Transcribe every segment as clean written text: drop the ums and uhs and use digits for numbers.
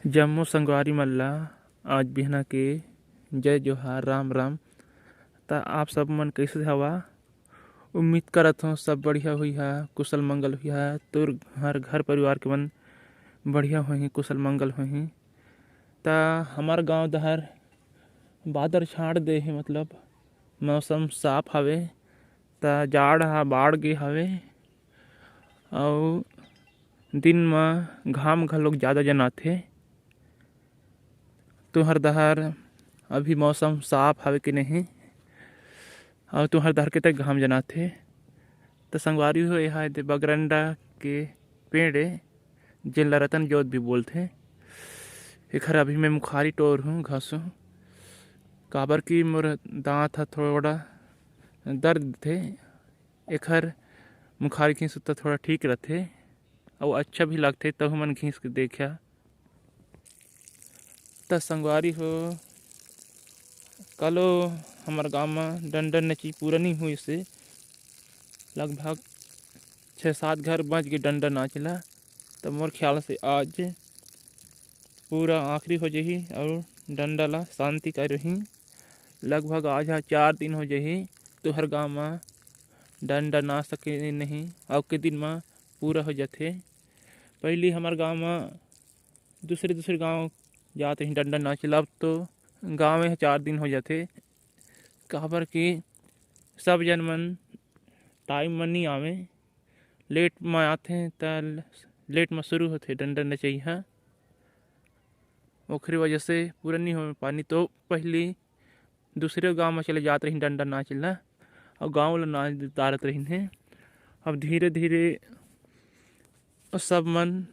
जम्मो संगवारी मन ला आज बिहना के जय जोहार राम राम। ता आप सब मन कैसे हवा? उम्मीद करत हो सब बढ़िया हुई है, कुशल मंगल हुई है। तोर हर घर परिवार के मन बढ़िया होही, कुशल मंगल होही। ता हमार गांव दहर बादर छाड़ दे है, मतलब मौसम साफ हवे। ता जाड़ हा बाढ़ गे हवे और दिन में घाम घलोक ज़्यादा जनाथे। तुहर दहर अभी मौसम साफ हवे कि नहीं, और तुहर दहर के तक घाम जनाथे। तो संगवारी हो यह बगरंडा के पेड़ है, जेला रतन जोत भी बोलते। एखर अभी मैं मुखारी टोर हूँ, घसू काबर की मोर दांत हा थोड़ा दर्द थे। एखर मुखारी खींच तो थोड़ा ठीक रहते और अच्छा भी लगते, तहु मन खींच के देखा। त संगवारी हो कलो हमार गांव में डंडन नची पूरा नहीं हुई से लगभग 6-7 घर बच के डंडा नाचला। तो मोर ख्याल से आज पूरा आखिरी हो जाही और डंडा ला शांति कर रही। लगभग आज 4 दिन हो जाही तो हर गांव में डंडा ना सके नहीं, और के दिन में पूरा हो जाते। पहले हमार गांव में दूसरे गांव जाते ही डंडा नाचला, अब तो गांव में 4 दिन हो जाते। काबर कि सब जन मन टाइम में नहीं आवे, लेट में आते त लेट में शुरू होते डंडा नचैया। ओखरी वजह से पूरा नहीं हो पानी, तो पहले दूसरे गांव में चले जाते रही डंडा नाचला और गांव ला नाच तारत रही है। अब धीरे धीरे सब मन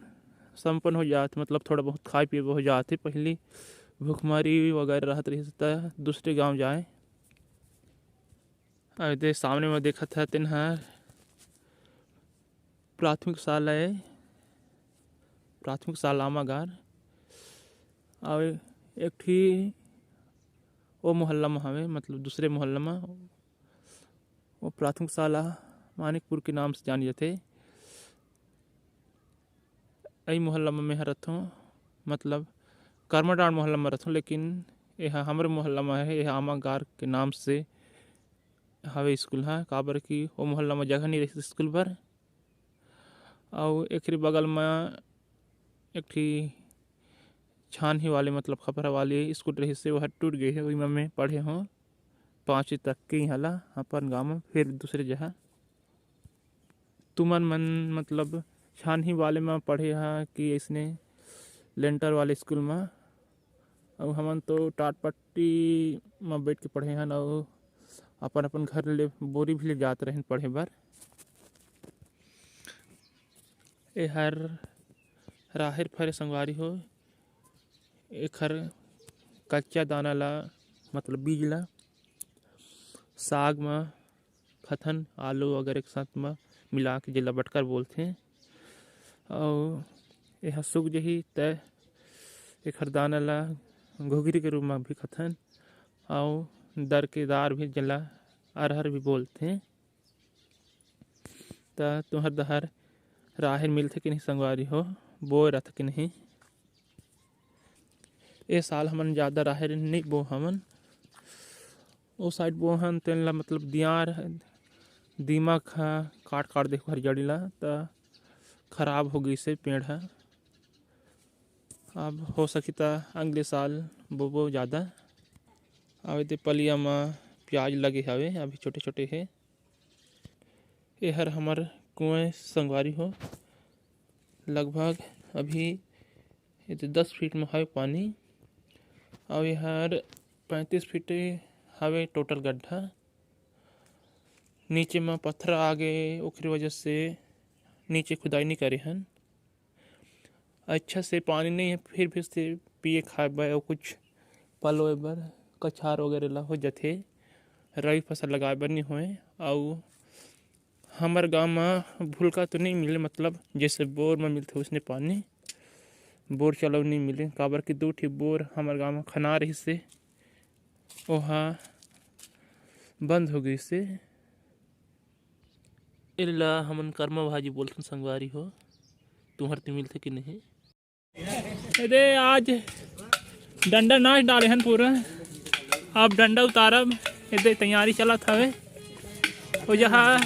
संपन्न हो जाते, मतलब थोड़ा बहुत खाए पिए हो जाते। पहले भूखमरी वगैरह रहत रही तो दूसरे गांव जाए। अरे सामने में देखा था तेनहर प्राथमिक शाला मागार, और एक ठी वो मोहल्ला में हवे, मतलब दूसरे मोहल्ला में वो प्राथमिक शाला मानिकपुर के नाम से जानी जाते। यही मोहल्ला में मैं रहता हूँ, मतलब कर्मडांड मोहल्ला में रहता हूँ, लेकिन यह हमारे मोहल्ला में है। यह आमागार के नाम से हवे स्कूल है, काबर की वो मोहल्ला में जगह नहीं रही स्कूल पर। और एक बगल में एक ठी छानही वाले, मतलब खपरा वाले स्कूल रही से वह टूट गई है। वही में मैं पढ़े हूँ 5वीं तक के हला अपन गाँव में, फिर दूसरे जगह तुमन मन मतलब छानही वाले में पढ़े है कि इसने लेंटर वाले स्कूल में। और हमन तो टाट पट्टी में बैठ के पढ़े हैं, और अपन अपन घर ले बोरी भी ले जाते रहे पढ़े बर। एहर राहेर फरे संगवारी हो, एखर कच्चा दाना ला मतलब बीज ला साग में खथन आलू वगैरह के साथ में मिला के जेला बटकर बोलते। और यह सूख जही त एखर दाना ला घुघरी के रूप में भी खथन, और दर के दार भी जेला अरहर भी बोलते। त तुहर दहर राहेर मिलथे कि नहीं संगवारी हो, बोए रहता कि नहीं? ए साल हमन ज़्यादा राहेर नहीं बो हमन, ओ साइड बोहन तेन ला मतलब दियार दीमक हा काट देखो हर जड़ी ला त खराब हो गई से पेड़ है। अब हो सकी त अगले साल बोबो ज़्यादा। अब ये पलिया में प्याज लगे हवे, अभी छोटे छोटे है। एहर हमर कुएं संगवारी हो, लगभग अभी 10 फीट में हवे पानी, और यहर 35 फीट हवे टोटल गड्ढा। नीचे में पत्थर आ गए, ओखरी वजह से नीचे खुदाई नहीं करे हन। अच्छा से पानी नहीं है, फिर भी से पिए खाए बर और कुछ पलोए बर कछार वगैरह ला हो जाथे। रबी फसल लगाए बर नहीं होए। और हमार गांव में भूलका तो नहीं मिले, मतलब जैसे बोर में मिलते उसने पानी बोर चलाओ नहीं मिले, काबर की 2 ठी बोर हमार गांव में खना रही से वहाँ बंद हो गई से। इला हमन कर्मा भाजी बोलथन संगवारी हो, तुहर ते मिलथे कि नहीं? ये आज डंडा नाच डाले हैं पूरा। अब डंडा उतारब ये तैयारी चला था वे और यहाँ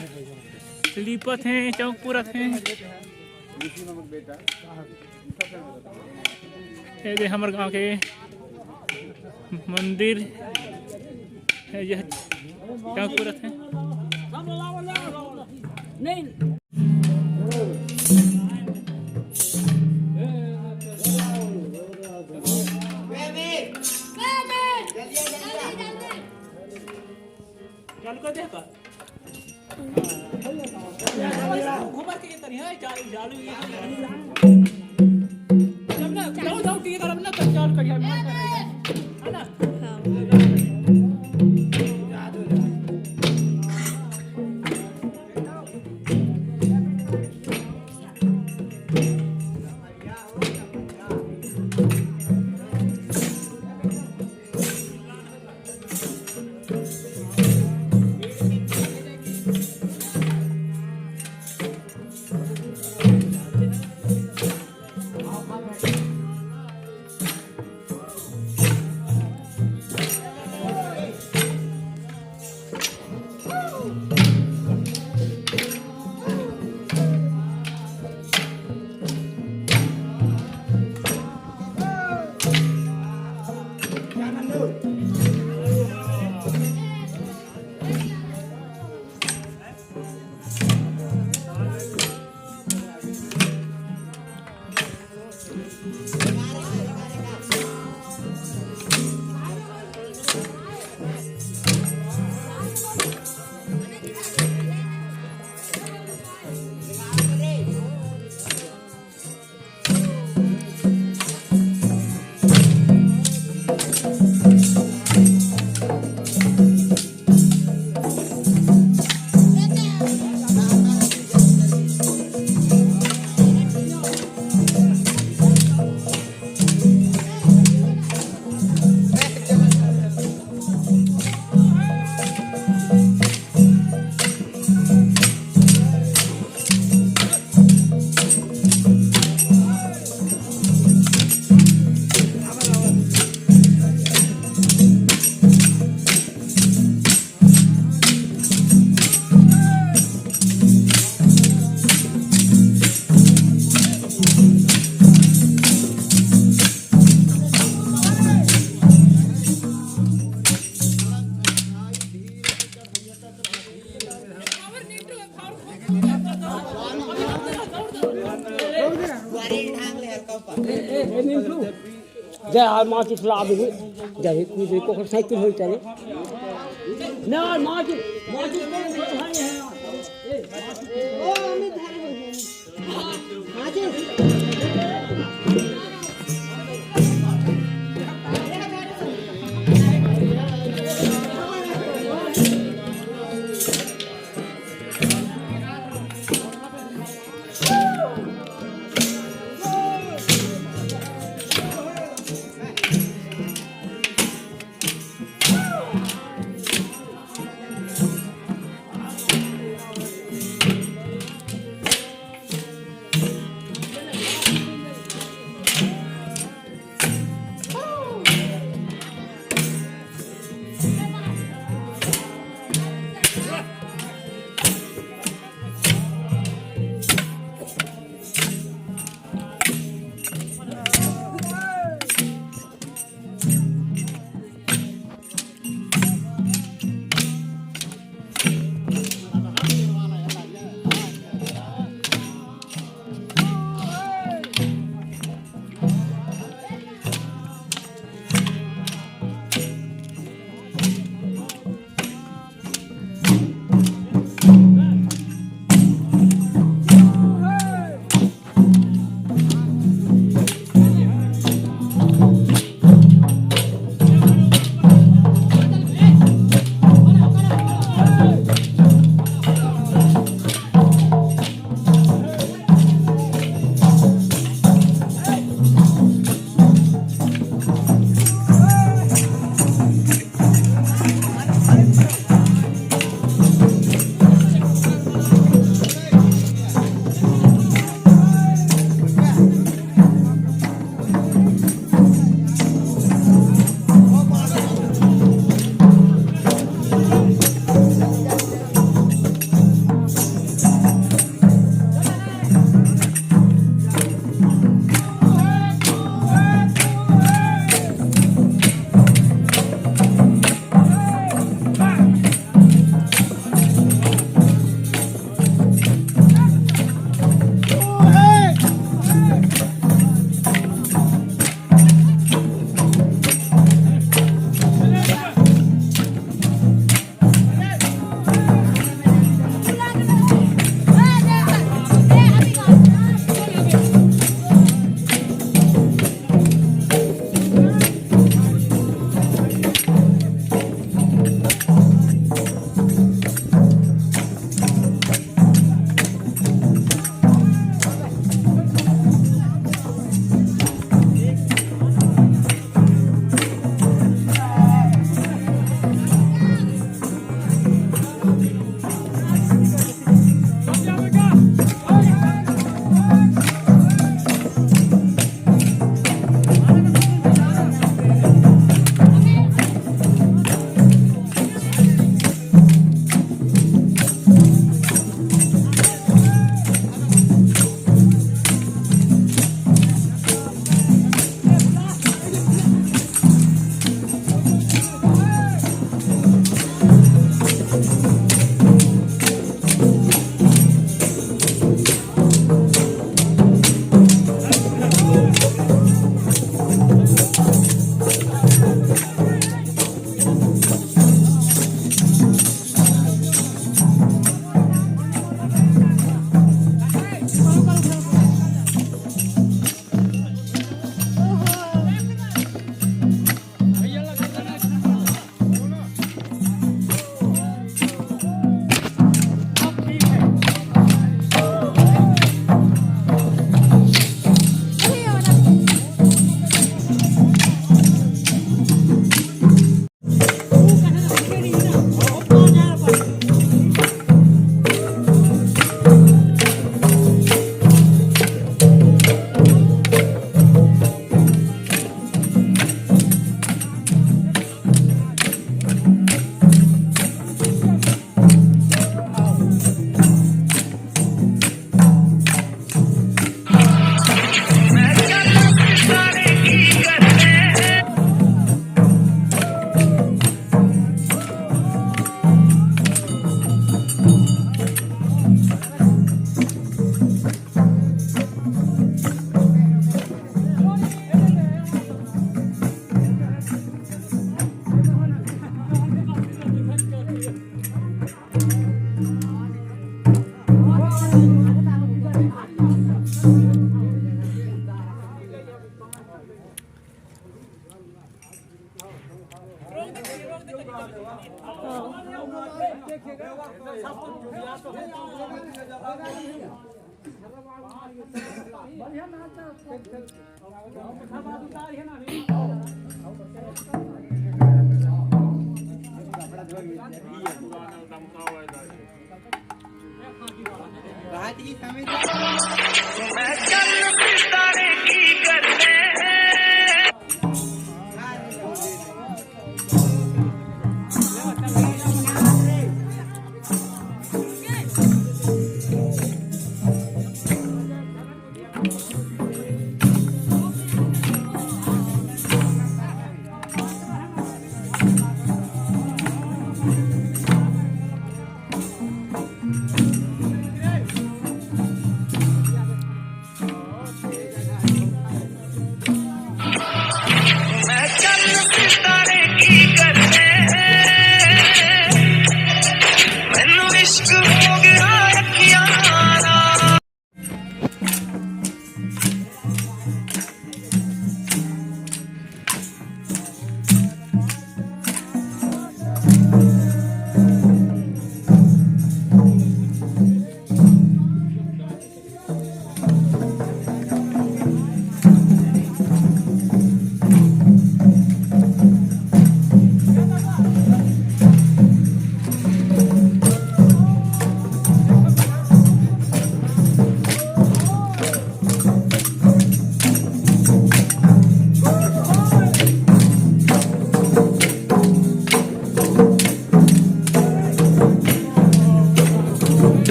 लिपत हैं चौक पूरा थे। ये हमारे गांव के मंदिर है यह चौक पूरा थे। चालू कर दे का घुमा के तरी है चालू चालू ये जब ना जाओ जाओ टी करब ना तो चालू करिया है ना। जय हर माँ की सलाह भी जब कुछ को साइकिल हो चले ना माँ की ओ अमित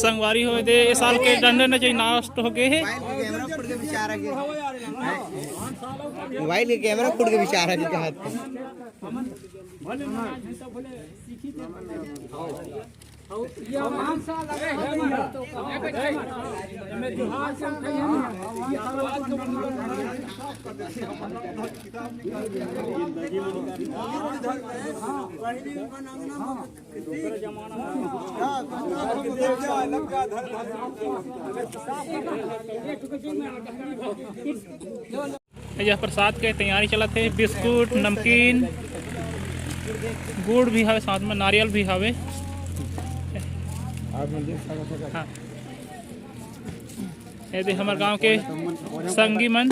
संगवारी होए दे इस साल के डंडे न चाहिए नास्ट हो गए है मोबाइल के कैमरा फुट के बेचारा के हाथ यह प्रसाद के तैयारी चलत है। बिस्कुट, नमकीन, गुड़ भी हवे, साथ में नारियल भी हवे। हाँ, ये हमारे गांव के संगी मन